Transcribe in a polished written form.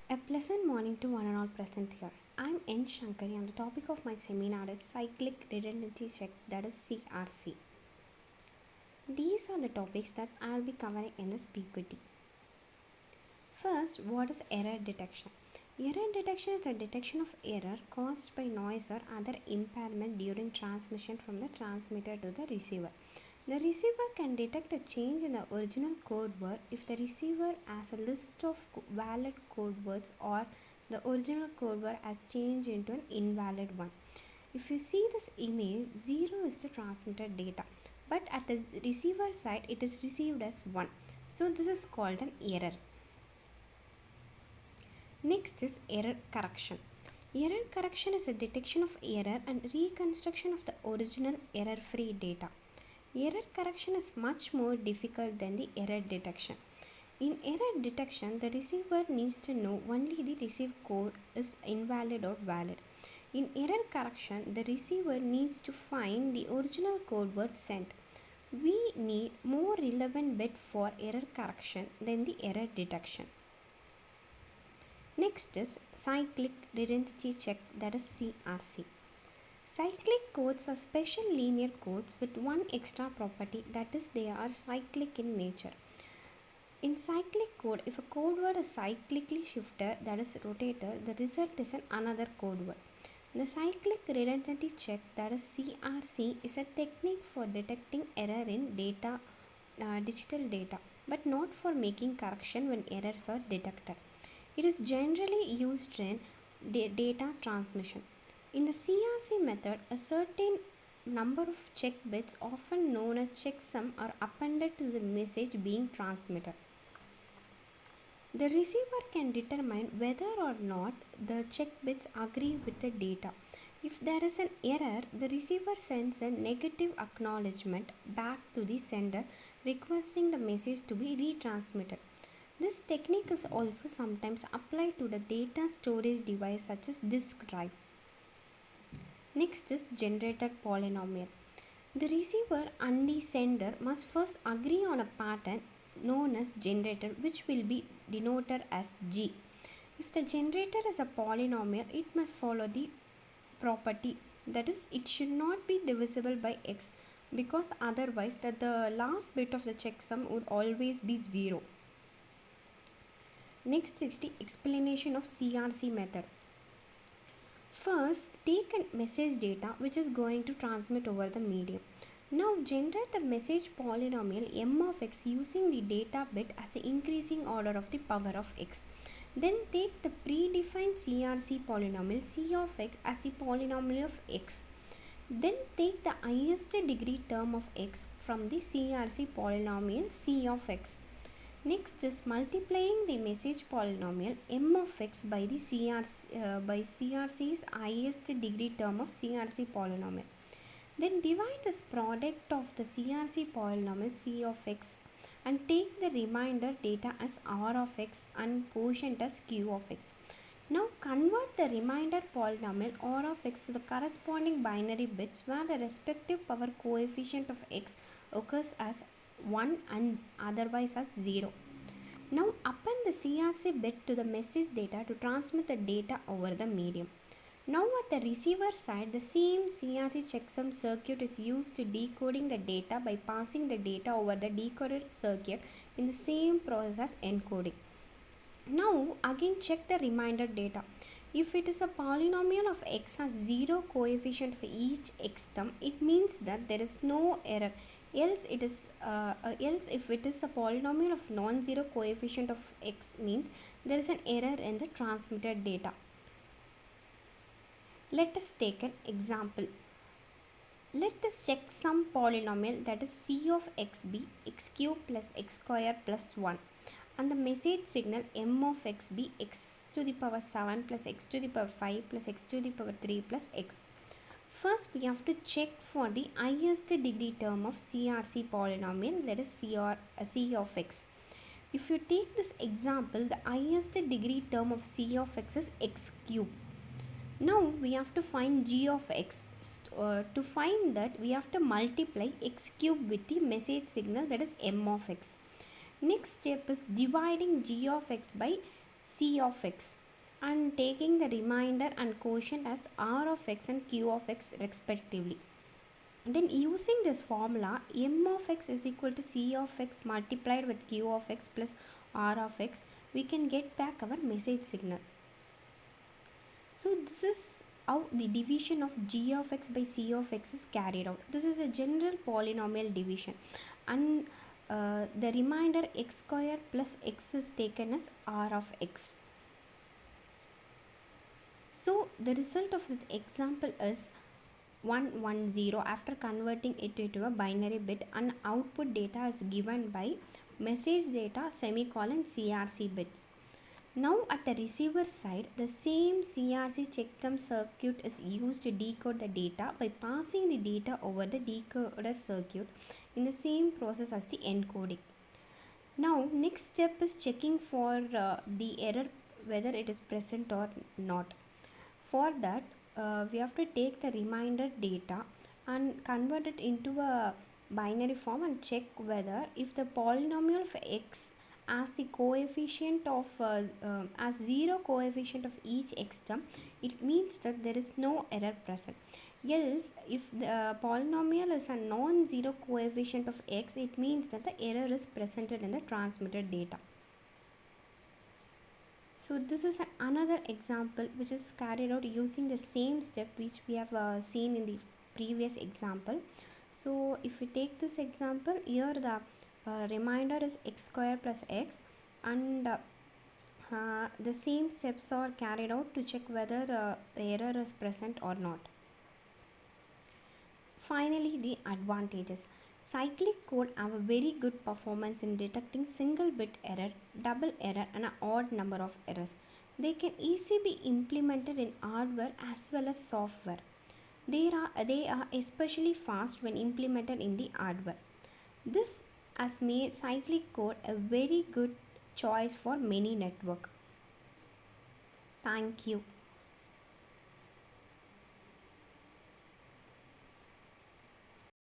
A pleasant morning to one and all present here. I'm N. Shankari and the topic of my seminar is Cyclic Redundancy Check, that is CRC. These are the topics that I'll be covering in this PPT. First, what is error detection? Error detection is the detection of error caused by noise or other impairment during transmission from the transmitter to the receiver. The receiver can detect a change in the original code word if the receiver has a list of valid code words or the original code word has changed into an invalid one. If you see this image, 0 is the transmitted data, but at the receiver side it is received as 1. So this is called an error. Next is error correction. Error correction is a detection of error and reconstruction of the original error-free data. Error correction is much more difficult than the error detection. In error detection, the receiver needs to know only the received code is invalid or valid. In error correction, the receiver needs to find the original code word sent. We need more relevant bit for error correction than the error detection. Next is cyclic redundancy check, that is CRC. Cyclic codes are special linear codes with one extra property, that is they are cyclic in nature. In cyclic code, if a code word is cyclically shifted, that is rotated, the result is another code word. The cyclic redundancy check, that is CRC, is a technique for detecting error in digital data, but not for making correction when errors are detected. It is generally used in data transmission. In the CRC method, a certain number of check bits, often known as checksum, are appended to the message being transmitted. The receiver can determine whether or not the check bits agree with the data. If there is an error, the receiver sends a negative acknowledgement back to the sender requesting the message to be retransmitted. This technique is also sometimes applied to the data storage device such as disk drive. Next is generated polynomial. The receiver and the sender must first agree on a pattern known as generator, which will be denoted as G. If the generator is a polynomial, it must follow the property, that is it should not be divisible by x, because otherwise the last bit of the checksum would always be 0. Next is the explanation of CRC method. First, take a message data which is going to transmit over the medium. Now generate the message polynomial m of x using the data bit as an increasing order of the power of x. Then take the predefined CRC polynomial c of x as the polynomial of x. Then take the highest degree term of x from the CRC polynomial c of x. Next is multiplying the message polynomial m of x by the CRC's highest degree term of CRC polynomial. Then divide this product of the CRC polynomial c of x and take the remainder data as r of x and quotient as q of x. Now convert the remainder polynomial r of x to the corresponding binary bits where the respective power coefficient of x occurs as 1 and otherwise as 0. Now append the CRC bit to the message data to transmit the data over the medium. Now at the receiver side, the same CRC checksum circuit is used to decoding the data by passing the data over the decoded circuit in the same process as encoding. Now again check the remainder data. If it is a polynomial of x has 0 coefficient for each x term, it means that there is no error. Else if it is a polynomial of non-zero coefficient of x, means there is an error in the transmitted data. Let us take an example. Let the checksum polynomial, that is c of x, be x cube plus x square plus 1 and the message signal m of x be x to the power 7 plus x to the power 5 plus x to the power 3 plus x. First, we have to check for the highest degree term of CRC polynomial, that is c of x. If you take this example, the highest degree term of c of x is x cube. Now we have to find g of x. To find that, we have to multiply x cube with the message signal, that is m of x. Next step is dividing g of x by C of x and taking the remainder and quotient as R of x and Q of x respectively. Then using this formula, m of x is equal to C of x multiplied with Q of x plus R of x, we can get back our message signal. So this is how the division of g of x by c of x is carried out. This is a general polynomial division, and the remainder x square plus x is taken as r of x. So the result of this example is 110 after converting it into a binary bit, and output data is given by message data semicolon CRC bits. Now at the receiver side, the same CRC checksum circuit is used to decode the data by passing the data over the decoder circuit in the same process as the encoding. Now next step is checking for the error whether it is present or not. For that, we have to take the remainder data and convert it into a binary form and check whether if the polynomial of x as the coefficient of as zero coefficient of each x term, it means that there is no error present. Else, if the polynomial is a non-zero coefficient of x, it means that the error is presented in the transmitted data. So this is another example which is carried out using the same step which we have seen in the previous example. So if we take this example, here the remainder is x square plus x, and the same steps are carried out to check whether the error is present or not. Finally, the advantages. Cyclic code have a very good performance in detecting single bit error, double error, and an odd number of errors. They can easily be implemented in hardware as well as software. They are especially fast when implemented in the hardware. This has made cyclic code a very good choice for many network. Thank you.